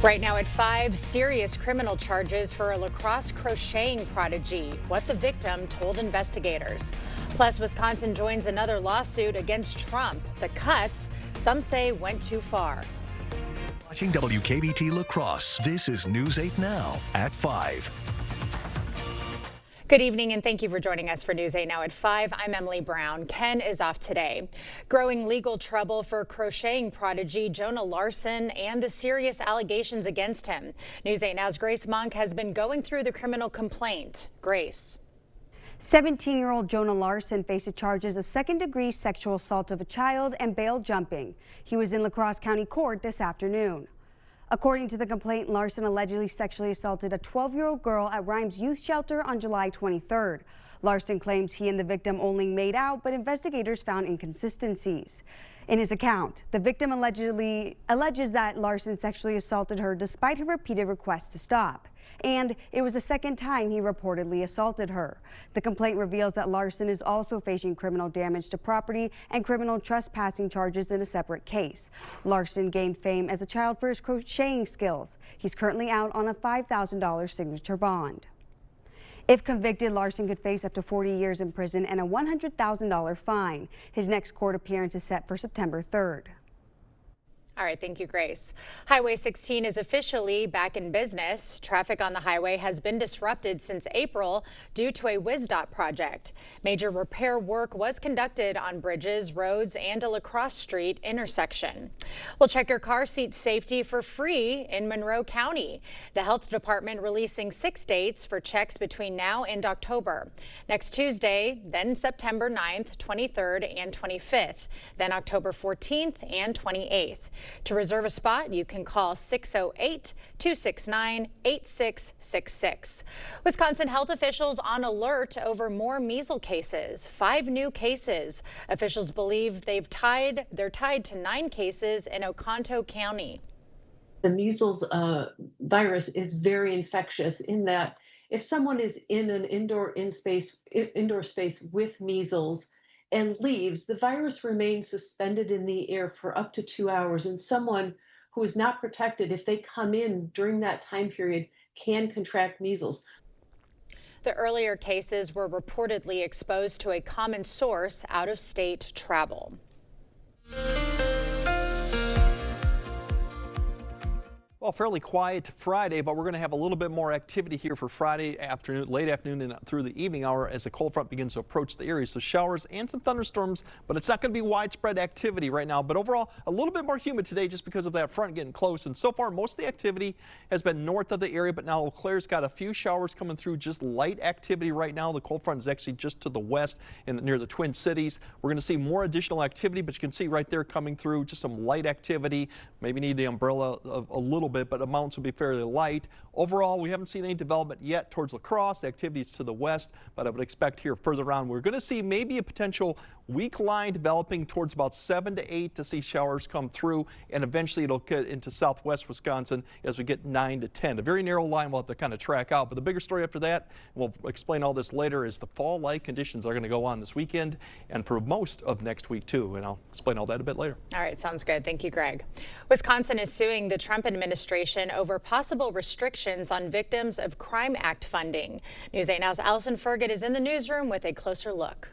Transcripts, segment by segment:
Right now at 5, serious criminal charges for a lacrosse crocheting prodigy, what the victim told investigators. Plus, Wisconsin joins another lawsuit against Trump. The cuts, some say, went too far. Watching WKBT La Crosse, this is News 8 Now at 5. Good evening and thank you for joining us for News 8 Now at 5. I'm Emily Brown. Ken is off today. Growing legal trouble for crocheting prodigy Jonah Larson and the serious allegations against him. News 8 Now's Grace Monk has been going through the criminal complaint. Grace. 17-year-old Jonah Larson faces charges of second-degree sexual assault of a child and bail jumping. He was in La Crosse County Court this afternoon. According to the complaint, Larson allegedly sexually assaulted a 12-year-old girl at Rhymes Youth Shelter on July 23rd. Larson claims he and the victim only made out, but investigators found inconsistencies. In his account, the victim alleges that Larson sexually assaulted her despite her repeated requests to stop. And it was the second time he reportedly assaulted her. The complaint reveals that Larson is also facing criminal damage to property and criminal trespassing charges in a separate case. Larson gained fame as a child for his crocheting skills. He's currently out on a $5,000 signature bond. If convicted, Larson could face up to 40 years in prison and a $100,000 fine. His next court appearance is set for September 3rd. All right, thank you, Grace. Highway 16 is officially back in business. Traffic on the highway has been disrupted since April due to a WisDOT project. Major repair work was conducted on bridges, roads, and a La Crosse Street intersection. We'll check your car seat safety for free in Monroe County. The health department releasing 6 dates for checks between now and October. Next Tuesday, then September 9th, 23rd, and 25th, then October 14th and 28th. To reserve a spot, you can call 608-269-8666. Wisconsin health officials on alert over more measles cases. 5 new cases. Officials believe they're tied to 9 cases in Oconto County. The measles virus is very infectious in that if someone is in an indoor space with measles and leaves, the virus remains suspended in the air for up to 2 hours, and someone who is not protected, if they come in during that time period, can contract measles. The earlier cases were reportedly exposed to a common source out of state travel. Well, fairly quiet Friday, but we're going to have a little bit more activity here for Friday afternoon, late afternoon and through the evening hour as the cold front begins to approach the area. So showers and some thunderstorms, but it's not going to be widespread activity right now. But overall, a little bit more humid today just because of that front getting close. And so far, most of the activity has been north of the area, but now Eau Claire's got a few showers coming through, just light activity right now. The cold front is actually just to the west and near the Twin Cities. We're going to see more additional activity, but you can see right there coming through just some light activity. Maybe need the umbrella a little bit, but amounts will be fairly light. Overall, we haven't seen any development yet towards La Crosse. The activity is to the west, but I would expect here further on, we're going to see maybe a potential weak line developing towards about 7 to 8 to see showers come through, and eventually it'll get into southwest Wisconsin as we get 9 to 10. A very narrow line we'll have to kind of track out, but the bigger story after that, we'll explain all this later, is the fall-like conditions are going to go on this weekend and for most of next week too, and I'll explain all that a bit later. All right, sounds good. Thank you, Greg. Wisconsin is suing the Trump administration over possible restrictions on Victims of Crime Act funding. News 8 Now's Allison Ferget is in the newsroom with a closer look.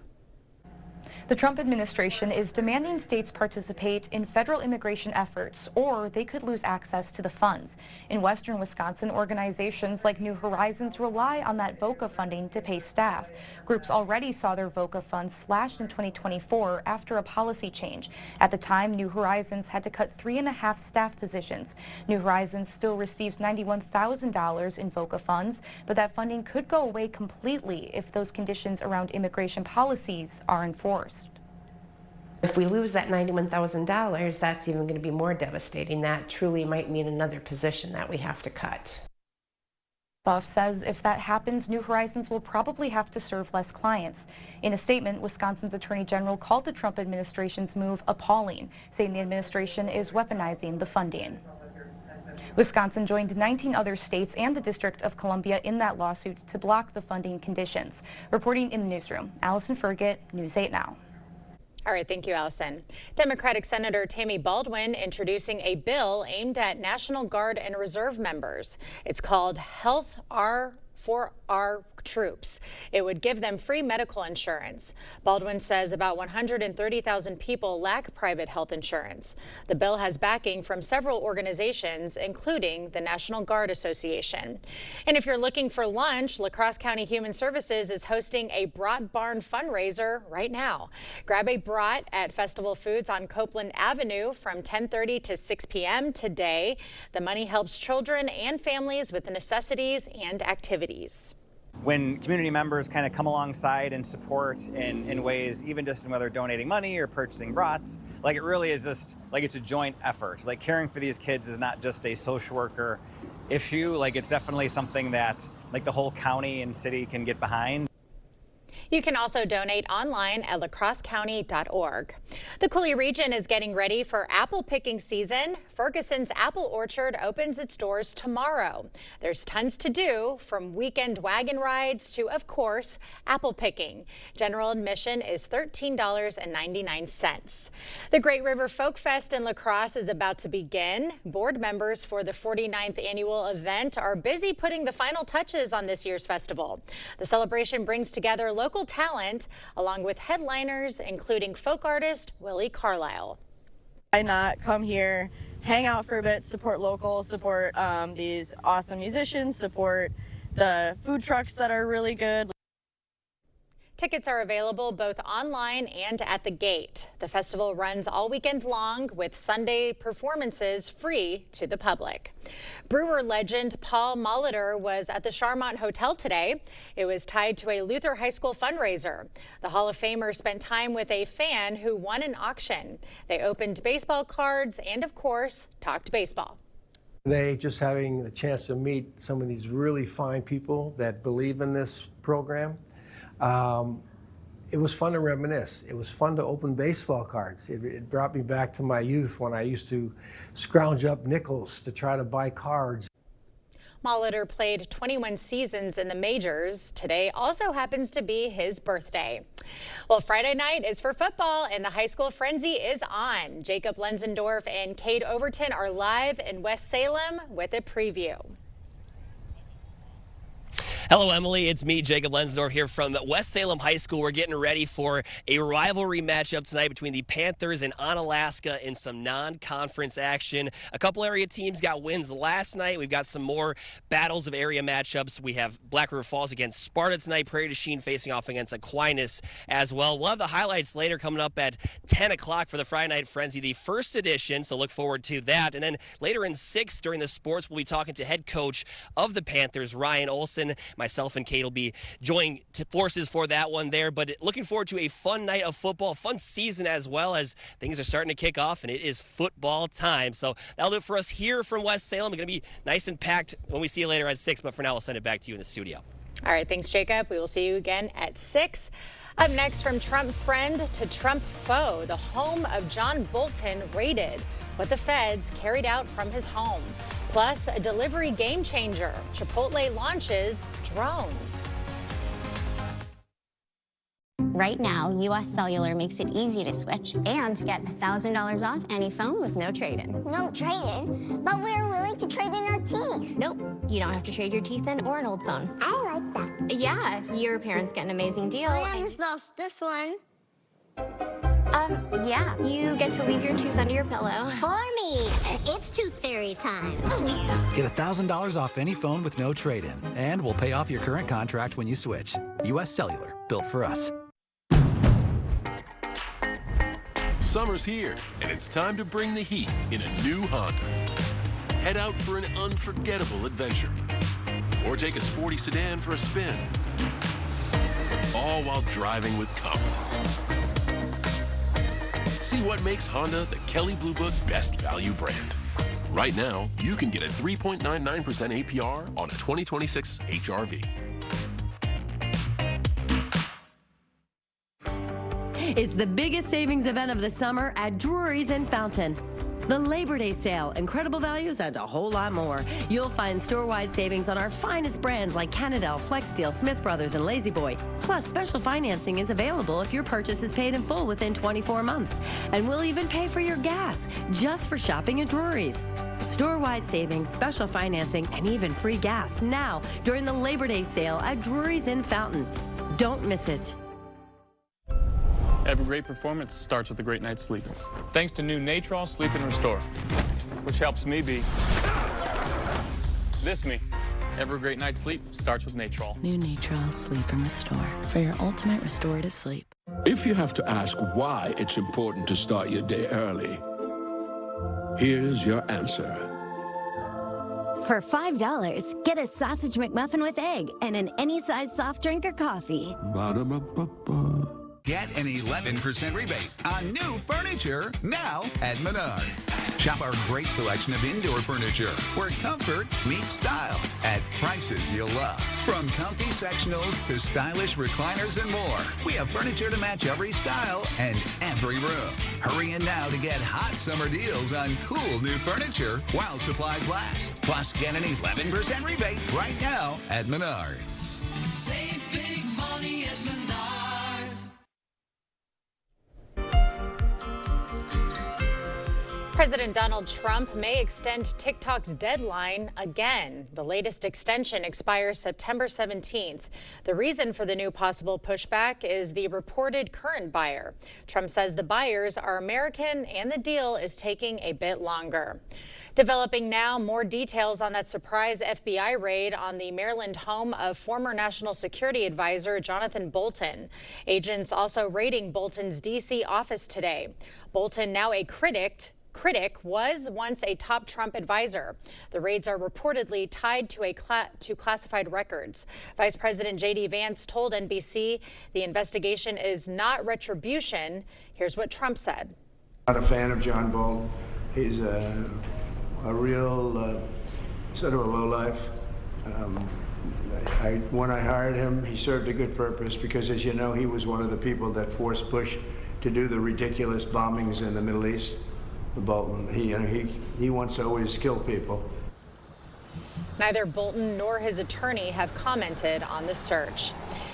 The Trump administration is demanding states participate in federal immigration efforts, or they could lose access to the funds. In western Wisconsin, organizations like New Horizons rely on that VOCA funding to pay staff. Groups already saw their VOCA funds slashed in 2024 after a policy change. At the time, New Horizons had to cut 3.5 staff positions. New Horizons still receives $91,000 in VOCA funds, but that funding could go away completely if those conditions around immigration policies are enforced. If we lose that $91,000, that's even going to be more devastating. That truly might mean another position that we have to cut. Buff says if that happens, New Horizons will probably have to serve less clients. In a statement, Wisconsin's Attorney General called the Trump administration's move appalling, saying the administration is weaponizing the funding. Wisconsin joined 19 other states and the District of Columbia in that lawsuit to block the funding conditions. Reporting in the newsroom, Allison Ferget, News 8 Now. All right, thank you, Allison. Democratic Senator Tammy Baldwin introducing a bill aimed at National Guard and Reserve members. It's called Health for Our Troops. It would give them free medical insurance. Baldwin says about 130,000 people lack private health insurance. The bill has backing from several organizations, including the National Guard Association. And if you're looking for lunch, La Crosse County Human Services is hosting a Brat Barn fundraiser right now. Grab a brat at Festival Foods on Copeland Avenue from 10:30 to 6 p.m. today. The money helps children and families with necessities and activities. When community members kind of come alongside and support in ways, even just in whether donating money or purchasing brats, like it really is just like it's a joint effort. Like caring for these kids is not just a social worker issue. Like it's definitely something that like the whole county and city can get behind. You can also donate online at lacrossecounty.org. The Coulee region is getting ready for apple picking season. Ferguson's Apple Orchard opens its doors tomorrow. There's tons to do, from weekend wagon rides to, of course, apple picking. General admission is $13.99. The Great River Folk Fest in La Crosse is about to begin. Board members for the 49th annual event are busy putting the final touches on this year's festival. The celebration brings together local talent along with headliners, including folk artist Willie Carlisle. Why not come here, hang out for a bit, support local, support these awesome musicians, support the food trucks that are really good. Tickets are available both online and at the gate. The festival runs all weekend long with Sunday performances free to the public. Brewer legend Paul Molitor was at the Charmont Hotel today. It was tied to a Luther High School fundraiser. The Hall of Famer spent time with a fan who won an auction. They opened baseball cards and, of course, talked baseball. Today, just having the chance to meet some of these really fine people that believe in this program. It was fun to reminisce. It was fun to open baseball cards. It brought me back to my youth when I used to scrounge up nickels to try to buy cards. Molitor played 21 seasons in the majors. Today also happens to be his birthday. Well, Friday night is for football and the high school frenzy is on. Jacob Lenzendorf and Cade Overton are live in West Salem with a preview. Hello, Emily. It's me, Jacob Lenzendorf, here from West Salem High School. We're getting ready for a rivalry matchup tonight between the Panthers and Onalaska in some non-conference action. A couple area teams got wins last night. We've got some more battles of area matchups. We have Black River Falls against Sparta tonight, Prairie du Chien facing off against Aquinas as well. We'll have the highlights later coming up at 10 o'clock for the Friday Night Frenzy, the first edition, so look forward to that. And then later in 6 during the sports, we'll be talking to head coach of the Panthers, Ryan Olson. Myself and Kate will be joining forces for that one there, but looking forward to a fun night of football, fun season as well, as things are starting to kick off and it is football time. So that'll do it for us here from West Salem. It's going to be nice and packed when we see you later at 6, but for now, we'll send it back to you in the studio. All right, thanks, Jacob. We will see you again at 6. Up next, from Trump friend to Trump foe, the home of John Bolton raided. What the feds carried out from his home. Plus, a delivery game changer. Chipotle launches drones. Right now, U.S. Cellular makes it easy to switch and get $1,000 off any phone with no trade-in. No trade-in? But we're willing to trade in our teeth. Nope, you don't have to trade your teeth in or an old phone. I like that. Yeah, your parents get an amazing deal. I just lost this one. Yeah, you get to leave your tooth under your pillow. For me, it's tooth fairy time. Get $1,000 off any phone with no trade-in, and we'll pay off your current contract when you switch. U.S. Cellular, built for us. Summer's here, and it's time to bring the heat in a new Honda. Head out for an unforgettable adventure, or take a sporty sedan for a spin, all while driving with confidence. See what makes Honda the Kelley Blue Book best value brand. Right now, you can get a 3.99% APR on a 2026 HR-V. It's the biggest savings event of the summer at Drury's in Fountain. The Labor Day sale, incredible values, and a whole lot more. You'll find store-wide savings on our finest brands like Canadel, Flexsteel, Smith Brothers, and La-Z-Boy. Plus, special financing is available if your purchase is paid in full within 24 months. And we'll even pay for your gas, just for shopping at Drury's. Store-wide savings, special financing, and even free gas now during the Labor Day sale at Drury's in Fountain. Don't miss it. Every great performance starts with a great night's sleep. Thanks to new Natrol Sleep and Restore, which helps me be this me. Every great night's sleep starts with Natrol. New Natrol Sleep and Restore for your ultimate restorative sleep. If you have to ask why it's important to start your day early, here's your answer. For $5, get a sausage McMuffin with egg and an any size soft drink or coffee. Ba-da-ba-ba-ba. Get an 11% rebate on new furniture now at Menards. Shop our great selection of indoor furniture where comfort meets style at prices you'll love. From comfy sectionals to stylish recliners and more, we have furniture to match every style and every room. Hurry in now to get hot summer deals on cool new furniture while supplies last. Plus, get an 11% rebate right now at Menards. Save big money at Menards. President Donald Trump may extend TikTok's deadline again. The latest extension expires September 17th. The reason for the new possible pushback is the reported current buyer. Trump says the buyers are American and the deal is taking a bit longer. Developing now, more details on that surprise FBI raid on the Maryland home of former National Security Advisor Jonathan Bolton. Agents also raiding Bolton's D.C. office today. Bolton, now a critic, was once a top Trump advisor. The raids are reportedly tied to classified records. Vice President J.D. Vance told NBC the investigation is not retribution. Here's what Trump said. Not a fan of John Bolton. He's a real sort of a lowlife. When I hired him, he served a good purpose because, as you know, he was one of the people that forced Bush to do the ridiculous bombings in the Middle East. Bolton, he wants to always kill people. Neither Bolton nor his attorney have commented on the search.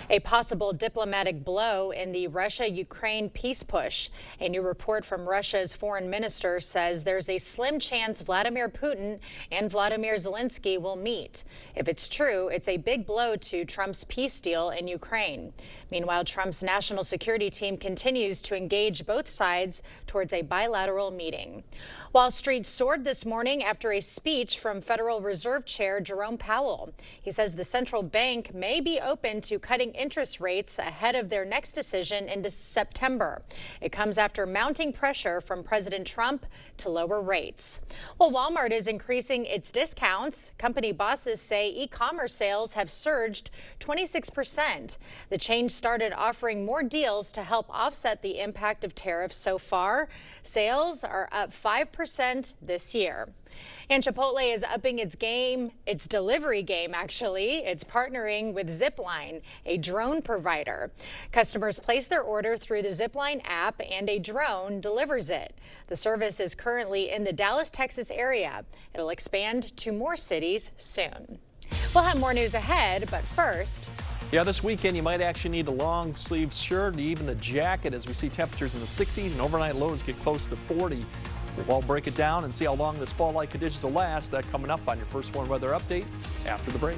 A possible diplomatic blow in the Russia-Ukraine peace push. A new report from Russia's foreign minister says there's a slim chance Vladimir Putin and Vladimir Zelensky will meet. If it's true, it's a big blow to Trump's peace deal in Ukraine. Meanwhile, Trump's national security team continues to engage both sides towards a bilateral meeting. Wall Street soared this morning after a speech from Federal Reserve Chair Jerome Powell. He says the central bank may be open to cutting interest rates ahead of their next decision in September. It comes after mounting pressure from President Trump to lower rates. Well, Walmart is increasing its discounts. Company bosses say e-commerce sales have surged 26%. The chain started offering more deals to help offset the impact of tariffs so far. Sales are up 5% this year. And Chipotle is upping its game, its delivery game, actually. It's partnering with Zipline, a drone provider. Customers place their order through the Zipline app and a drone delivers it. The service is currently in the Dallas, Texas area. It'll expand to more cities soon. We'll have more news ahead, but first. Yeah, this weekend you might actually need a long sleeve shirt, even a jacket, as we see temperatures in the 60s and overnight lows get close to 40. We'll all break it down and see how long this fall-like conditions will last. That coming up on your First Warn Weather Update after the break.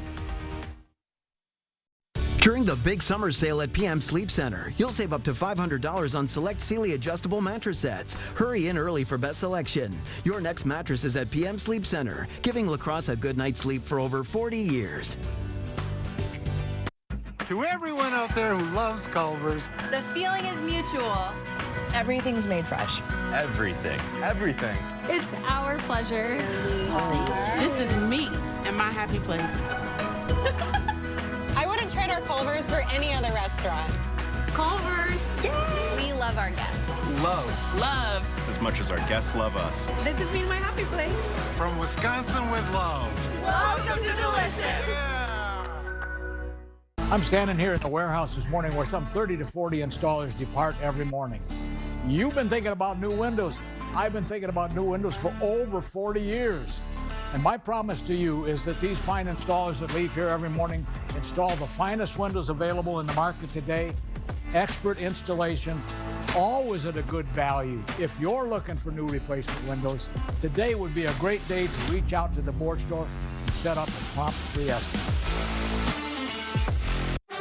During the big summer sale at PM Sleep Center, you'll save up to $500 on select Sealy adjustable mattress sets. Hurry in early for best selection. Your next mattress is at PM Sleep Center, giving La Crosse a good night's sleep for over 40 years. To everyone out there who loves Culver's, the feeling is mutual. Everything's made fresh. Everything. Everything. It's our pleasure. This is me and my happy place. I wouldn't trade our Culver's for any other restaurant. Culver's. Yay! We love our guests. Love. as much as our guests love us. This is me and my happy place. From Wisconsin with love. Welcome to Delicious. Yeah. I'm standing here in the warehouse this morning where some 30 to 40 installers depart every morning. You've been thinking about new windows. I've been thinking about new windows for over 40 years. And my promise to you is that these fine installers that leave here every morning install the finest windows available in the market today, expert installation, always at a good value. If you're looking for new replacement windows, today would be a great day to reach out to the board store and set up a prompt free estimate.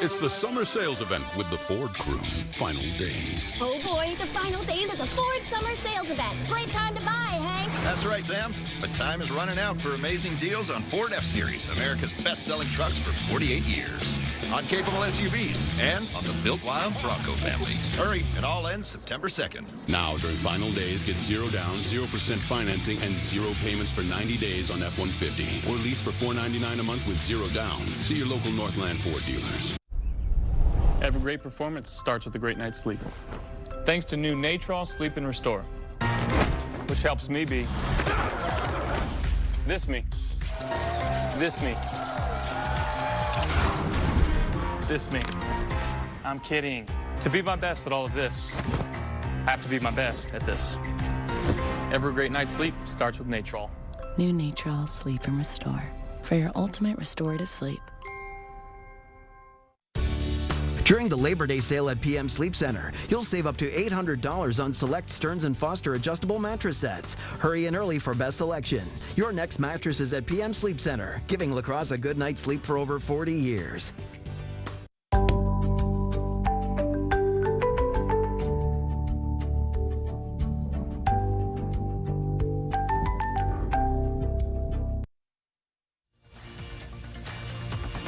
It's the summer sales event with the Ford crew. Final days. Oh boy, the final days at the Ford Summer Sales Event. Great time to buy, Hank. That's right, Sam. But time is running out for amazing deals on Ford F-Series, America's best-selling trucks for 48 years. On capable SUVs and on the built wild Bronco family. Hurry, it all ends September 2nd. Now, during final days, get 0 down, 0% financing, and 0 payments for 90 days on F-150. Or lease for $499 a month with 0 down. See your local Northland Ford dealers. Every great performance starts with a great night's sleep. Thanks to new Natrol Sleep and Restore, which helps me be this me, this me, this me. I'm kidding. To be my best at all of this, I have to be my best at this. Every great night's sleep starts with Natrol. New Natrol Sleep and Restore for your ultimate restorative sleep. During the Labor Day sale at PM Sleep Center, you'll save up to $800 on select Stearns & Foster adjustable mattress sets. Hurry in early for best selection. Your next mattress is at PM Sleep Center, giving La Crosse a good night's sleep for over 40 years.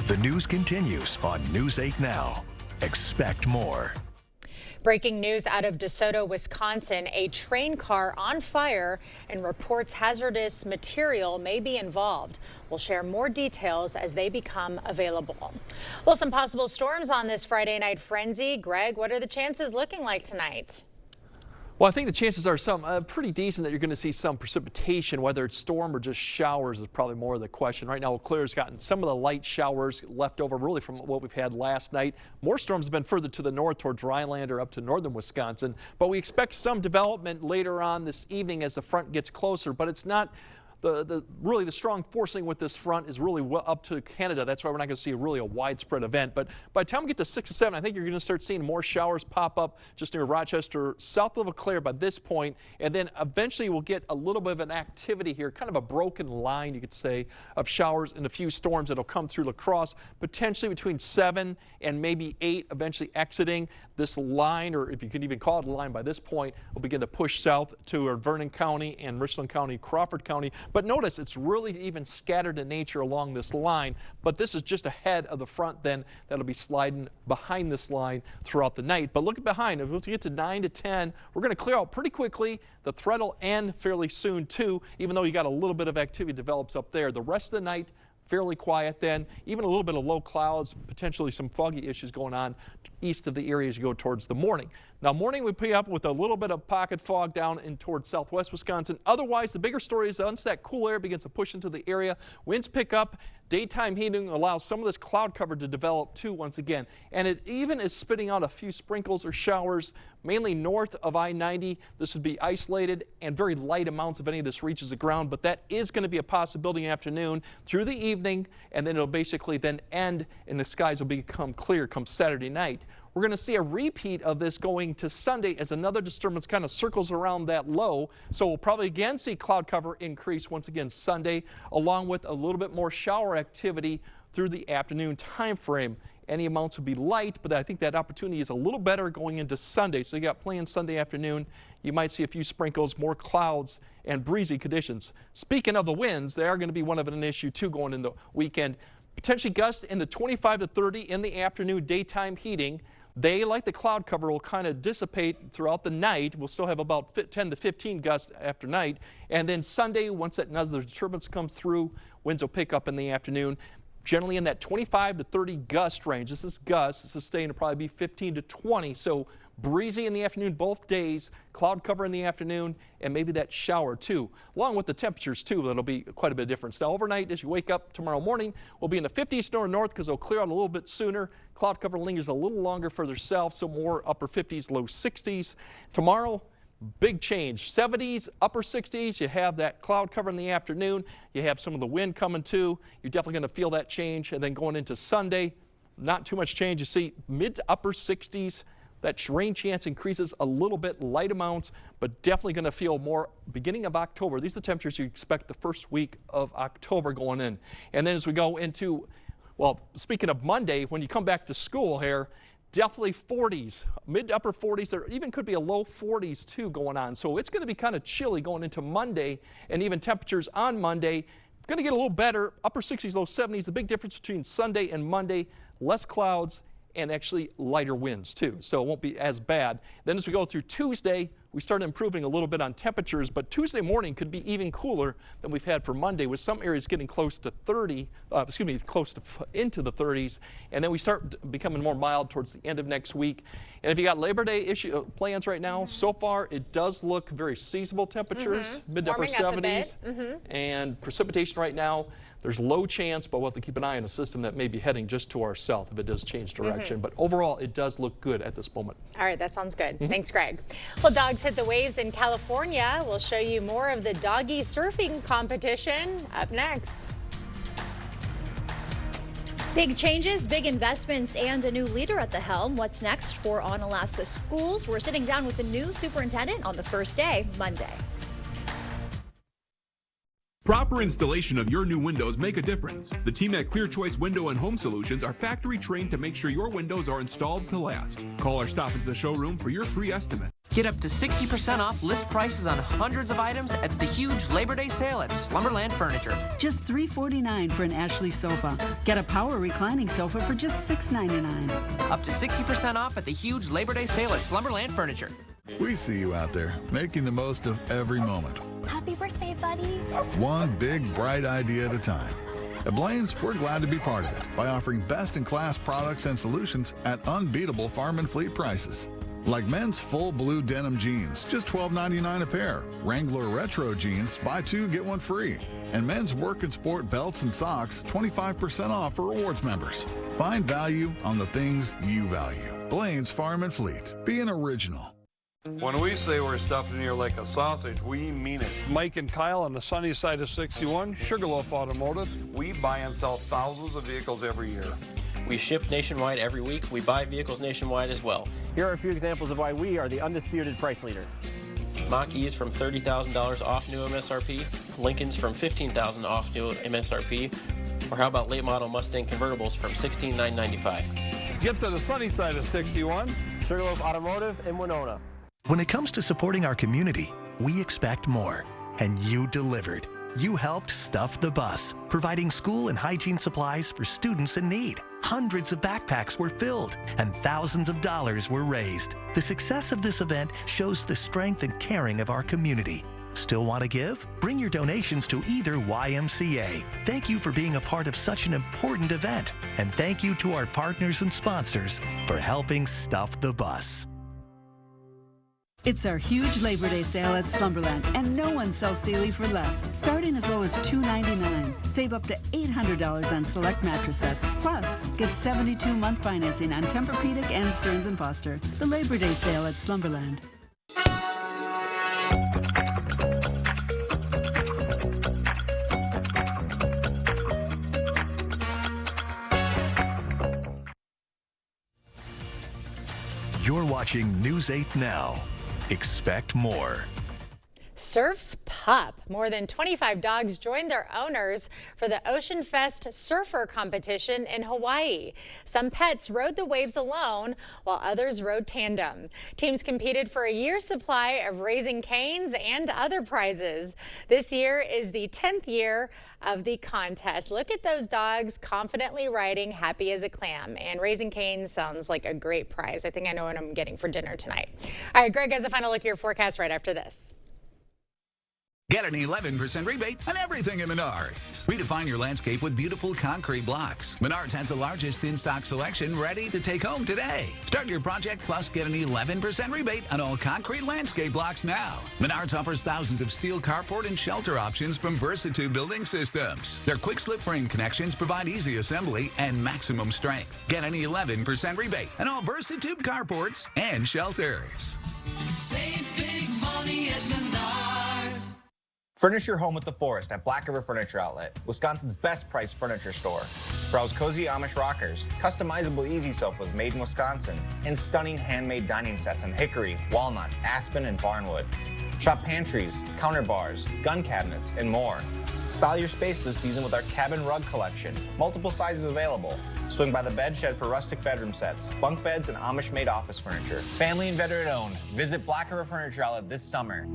The news continues on News 8 Now. Expect more. Breaking news out of DeSoto, Wisconsin. A train car on fire and reports hazardous material may be involved. We'll share more details as they become available. Well, some possible storms on this Friday night frenzy. Greg, what are the chances looking like tonight? Well, I think the chances are pretty decent that you're going to see some precipitation, whether it's storm or just showers is probably more of the question. Right now, Eau Claire's gotten some of the light showers left over really from what we've had last night. More storms have been further to the north towards Rhinelander up to northern Wisconsin, but we expect some development later on this evening as the front gets closer, but it's not really the strong forcing with this front is really up to Canada. That's why we're not going to see a widespread event. But by the time we get to 6 to 7, I think you're going to start seeing more showers pop up just near Rochester, south of Eau Claire by this point. And then eventually we'll get a little bit of an activity here, kind of a broken line, you could say, of showers and a few storms that'll come through La Crosse, potentially between 7 and maybe 8, eventually exiting. This line, or if you can even call it a line by this point, will begin to push south to Vernon County and Richland County, Crawford County. But notice it's really even scattered in nature along this line. But this is just ahead of the front then that'll be sliding behind this line throughout the night. But look behind. As we get to 9 to 10, we're going to clear out pretty quickly. The threat will end fairly soon too, even though you got a little bit of activity develops up there. The rest of the night, fairly quiet then, even a little bit of low clouds, potentially some foggy issues going on east of the area as you go towards the morning. Now, morning we pick up with a little bit of pocket fog down in towards southwest Wisconsin. Otherwise, the bigger story is once that cool air begins to push into the area, winds pick up. Daytime heating allows some of this cloud cover to develop too once again. And it even is spitting out a few sprinkles or showers, mainly north of I-90. This would be isolated and very light amounts if any of this reaches the ground, but that is going to be a possibility in the afternoon through the evening, and then it'll basically then end and the skies will become clear come Saturday night. We're going to see a repeat of this going to Sunday as another disturbance kind of circles around that low. So we'll probably again see cloud cover increase once again Sunday, along with a little bit more shower activity through the afternoon time frame. Any amounts will be light, but I think that opportunity is a little better going into Sunday. So you got plenty on Sunday afternoon. You might see a few sprinkles, more clouds, and breezy conditions. Speaking of the winds, they are going to be one of an issue too going into the weekend. Potentially gusts in the 25 to 30 in the afternoon, daytime heating. They, like the cloud cover, will kind of dissipate throughout the night. We'll still have about 10 to 15 gusts after night. And then Sunday, once that another disturbance comes through, winds will pick up in the afternoon. Generally in that 25 to 30 gust range. This is gusts. This is staying to probably be 15 to 20. So breezy in the afternoon both days, cloud cover in the afternoon, and maybe that shower too, along with the temperatures too. That'll be quite a bit of difference. Now overnight, as you wake up tomorrow morning, we'll be in the 50s north because they'll clear out a little bit sooner. Cloud cover lingers a little longer further south, so more upper 50s, low 60s. Tomorrow, big change. 70s, upper 60s. You have that cloud cover in the afternoon. You have some of the wind coming too. You're definitely going to feel that change. And then going into Sunday, not too much change. You see mid to upper 60s. That rain chance increases a little bit, light amounts, but definitely going to feel more beginning of October. These are the temperatures you expect the first week of October going in. And then as we go into, well, speaking of Monday, when you come back to school here, definitely 40s, mid to upper 40s. There even could be a low 40s too going on. So it's going to be kind of chilly going into Monday, and even temperatures on Monday going to get a little better, upper 60s, low 70s. The big difference between Sunday and Monday, less clouds and actually lighter winds too, so it won't be as bad. Then as we go through Tuesday, we start improving a little bit on temperatures, but Tuesday morning could be even cooler than we've had for Monday, with some areas getting close to 30, close to into the 30s, and then we start becoming more mild towards the end of next week. And if you got Labor Day plans right now, so far it does look very seasonable temperatures, mid to upper 70s, and precipitation right now, there's low chance, but we'll have to keep an eye on a system that may be heading just to our south if it does change direction. But overall, it does look good at this moment. All right, that sounds good. Thanks, Greg. Well, dogs hit the waves in California. We'll show you more of the doggy surfing competition up next. Big changes, big investments, and a new leader at the helm. What's next for On Alaska Schools? We're sitting down with the new superintendent on the first day, Monday. Proper installation of your new windows make a difference. The team at Clear Choice Window and Home Solutions are factory trained to make sure your windows are installed to last. Call or stop into the showroom for your free estimate. Get up to 60% off list prices on hundreds of items at the huge Labor Day sale at Slumberland Furniture. Just $349 for an Ashley sofa. Get a power reclining sofa for just $699. Up to 60% off at the huge Labor Day sale at Slumberland Furniture. We see you out there, making the most of every moment. Happy birthday, buddy. One big, bright idea at a time. At Blaine's, we're glad to be part of it by offering best-in-class products and solutions at unbeatable farm and fleet prices. Like men's full blue denim jeans, just $12.99 a pair. Wrangler retro jeans, buy two, get one free. And men's work and sport belts and socks, 25% off for rewards members. Find value on the things you value. Blaine's Farm and Fleet. Be an original. When we say we're stuffed in here like a sausage, we mean it. Mike and Kyle on the sunny side of 61, Sugarloaf Automotive. We buy and sell thousands of vehicles every year. We ship nationwide every week. We buy vehicles nationwide as well. Here are a few examples of why we are the undisputed price leader. Mach-E's from $30,000 off new MSRP. Lincoln's from $15,000 off new MSRP. Or how about late model Mustang convertibles from $16,995. Get to the sunny side of 61, Sugarloaf Automotive in Winona. When it comes to supporting our community, we expect more. And you delivered. You helped stuff the bus, providing school and hygiene supplies for students in need. Hundreds of backpacks were filled and thousands of dollars were raised. The success of this event shows the strength and caring of our community. Still want to give? Bring your donations to either YMCA. Thank you for being a part of such an important event. And thank you to our partners and sponsors for helping stuff the bus. It's our huge Labor Day sale at Slumberland, and no one sells Sealy for less, starting as low as $299. Save up to $800 on select mattress sets. Plus, get 72-month financing on Tempur-Pedic and Stearns & Foster. The Labor Day sale at Slumberland. You're watching News 8 Now. Expect more. Surf's Pup. More than 25 dogs joined their owners for the Ocean Fest Surfer competition in Hawaii. Some pets rode the waves alone, while others rode tandem. Teams competed for a year's supply of Raising Cane's and other prizes. This year is the 10th year of the contest. Look at those dogs confidently riding, happy as a clam. And Raising Cane's sounds like a great prize. I think I know what I'm getting for dinner tonight. All right, Greg has a final look at your forecast right after this. Get an 11% rebate on everything at Menards. Redefine your landscape with beautiful concrete blocks. Menards has the largest in-stock selection ready to take home today. Start your project plus get an 11% rebate on all concrete landscape blocks now. Menards offers thousands of steel carport and shelter options from Versatube Building Systems. Their quick slip frame connections provide easy assembly and maximum strength. Get an 11% rebate on all Versatube carports and shelters. Save big money. Furnish your home with the Forest at Black River Furniture Outlet, Wisconsin's best priced furniture store. Browse cozy Amish rockers, customizable easy sofas made in Wisconsin, and stunning handmade dining sets in hickory, walnut, aspen, and barnwood. Shop pantries, counter bars, gun cabinets, and more. Style your space this season with our cabin rug collection. Multiple sizes available. Swing by the bed shed for rustic bedroom sets, bunk beds, and Amish-made office furniture. Family and veteran owned. Visit Black River Furniture Outlet this summer.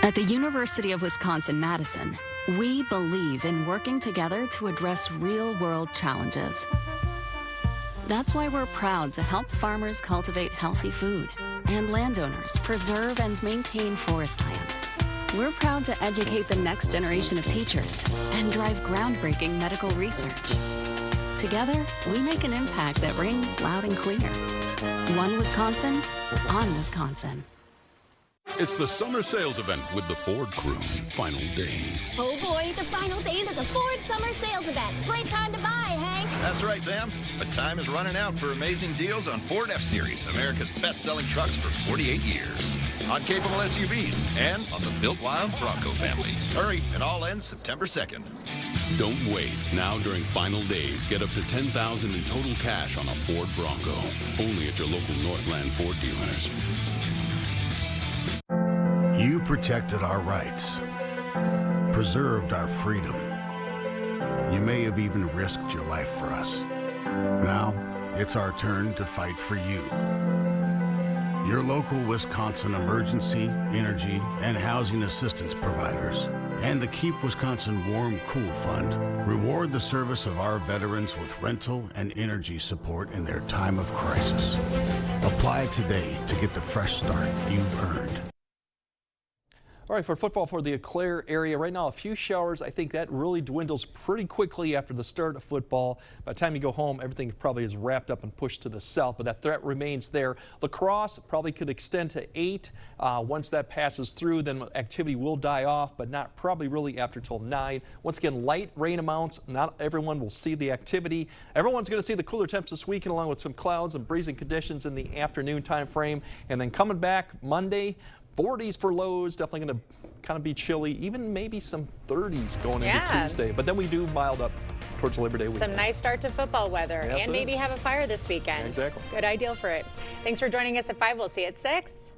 At the University of Wisconsin-Madison, we believe in working together to address real-world challenges. That's why we're proud to help farmers cultivate healthy food and landowners preserve and maintain forest land. We're proud to educate the next generation of teachers and drive groundbreaking medical research. Together, we make an impact that rings loud and clear. One Wisconsin, on Wisconsin. It's the summer sales event with the Ford crew. Final days. Oh boy, the final days at the Ford Summer Sales Event. Great time to buy, Hank. That's right, Sam. But time is running out for amazing deals on Ford F-Series, America's best-selling trucks for 48 years. On capable SUVs and on the Built Wild Bronco family. Hurry, it all ends September 2nd. Don't wait. Now during final days, get up to $10,000 in total cash on a Ford Bronco. Only at your local Northland Ford dealers. You protected our rights, preserved our freedom. You may have even risked your life for us. Now, it's our turn to fight for you. Your local Wisconsin emergency, energy, and housing assistance providers and the Keep Wisconsin Warm Cool Fund reward the service of our veterans with rental and energy support in their time of crisis. Apply today to get the fresh start you've earned. All right, for football for the Eau Claire area, right now a few showers. I think that really dwindles pretty quickly after the start of football. By the time you go home, everything probably is wrapped up and pushed to the south, but that threat remains there. Lacrosse probably could extend to 8. Once that passes through, then activity will die off, but not probably really after till 9. Once again, light rain amounts. Not everyone will see the activity. Everyone's going to see the cooler temps this weekend, along with some clouds and breezing conditions in the afternoon time frame. And then coming back Monday, 40s for lows, definitely going to kind of be chilly, even maybe some 30s going into Tuesday. But then we do mild up towards Labor Day weekend. Some nice start to football weather, Yes, and maybe have a fire this weekend. Exactly. Good ideal for it. Thanks for joining us at 5. We'll see you at 6.